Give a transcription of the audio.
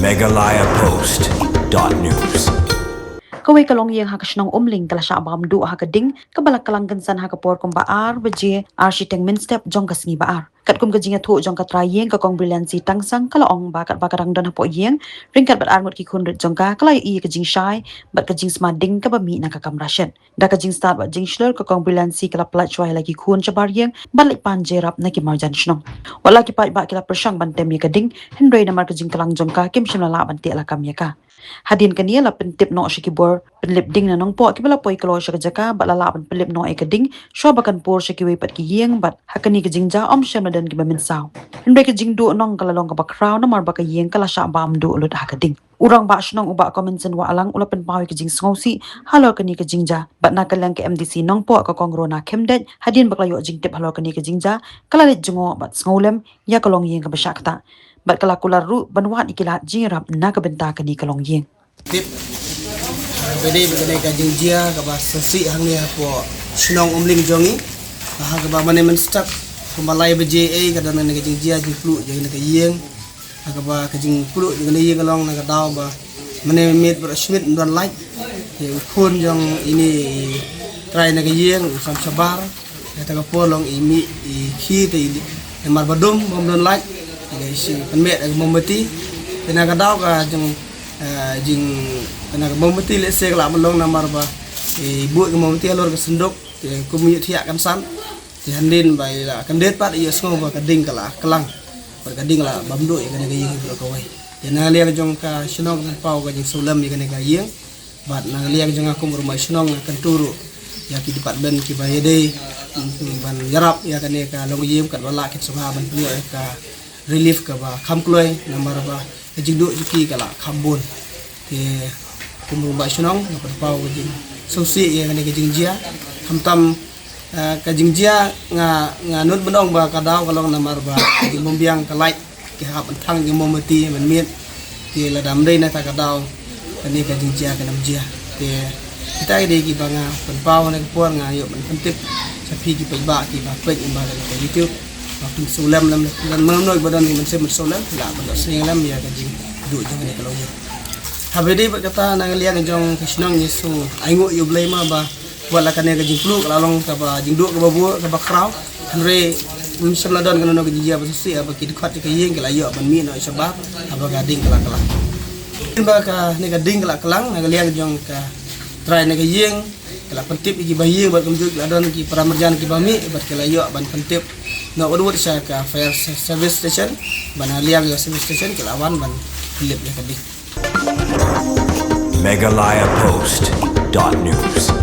Meghalaya Post.news. Kawai kalong yang hakasinong umling kala siya abam du hakading kabalak kalanggansan hakapor kung baar baje architect minstep jong kasngi baar. Kat kum gajinga thu jong katrayeng kakong brilliancy tangsang kalaong bakat bakarang don hapo yeng ringkat bat armut ki kunrit jong ka kalay i kajing shy bat kajing smading kabami na kakamrasyan. Da kajing start bat jing shlur kakong brilliancy kala plat chwai lagi kun chabar yeng balik pan jerap na ki marjan shnong. Wala ki pat ba kila persyang bantem ya kading hendray na mar kajing kalang jong ka kim shimla ban ti ala kam ya ka. Hadin kaniya la pentip no shikibor penlip ding na nong po kibala poy kalo siya kajaka bat lala pan penlip no ay kading syo bakan por shikiway pat kiyeng bat hakani kajing ja om siyam na dan kibamin saw. Hendray kajing du nong kalalong kabakraw na mar baka yeng kala siya bam du ulod hakading. Urang ba shnong uba komensen wa alang ulapan pawi kajing sngosi halo kani kajing ja bat nakalang ke MDC nong po ka kongrona kemdet hadin baklayo jing tip halo kani kajing ja kalalit jungo bat snolem ya kalong yeng kabasakta. Bat kalakular ru banwat ikilat jirap na kabenta kani kalong yeng. Tip bede bede kajing jia kaba sesi hang ni po shnong umling jongi ha kaba manemen stak kumbalai beje kadang na kajing jia ji flu je na kayeng ha kaba kajing flu je na yeng kalong na kadaw ba manemen mit ber smit don like ye khun jong ini try na kayeng sam sabar ta ka polong imi i khi te mar badum bom don like si penmet ak momati tenaga daw ka jing tenaga momati lese kala melong namar ba buat ke momati alor ke sendok kumuyut thiak kan san ti handin bai la kandet pat iya sngo ba kading kala kelang ber kading la bamdo ya kana gayeng bu ka wai tena liang jong ka snong kan pau ka jing sulam ya kana gayeng bat na liang jong aku rumah snong kan turu ya ki dipat ben ki bayede ban yarap ya kana ka long yem kat wala kit subha ban pli ka relief ka ba khamkloi namar ba jing du juki kala khambon te kumru ba shunong na pau jing sosi ya ne jing jia khamtam ka jing jia nga nut benong ba kadaw kalong namar ba jing mombiang kalai ki hap thang jing momati man miet te la dam dei na ta kadaw kani ka jing jia ka nam jia te kita ide ki banga pau na por nga yo man pentip sapi ki ba ki ba pe ba ka youtube waktu sulam lam dan menoi badan ni mense sulam la badan sing lam ya kajing du jang ni kalau ya habedi berkata nang liang jong kisnang yesu aingo yo blema ba wala kane kajing flu lalong ka ba jing du ka babu ka ba kraw andre mense ladan kana no kajing ya basusi aba ki dikhat ka yeng kala yo ban mi no sabab aba gading kala kala ba ka ni gading kala kalang nang liang jong ka try na ka yeng kala pentip iki bayeng bat kumjuk ladan ki pramarjan ki bami bat kala yo ban pentip na urut sa ka fire service station banaliang yo service station kelawan ban Philip ya kadi Meghalaya Post.news.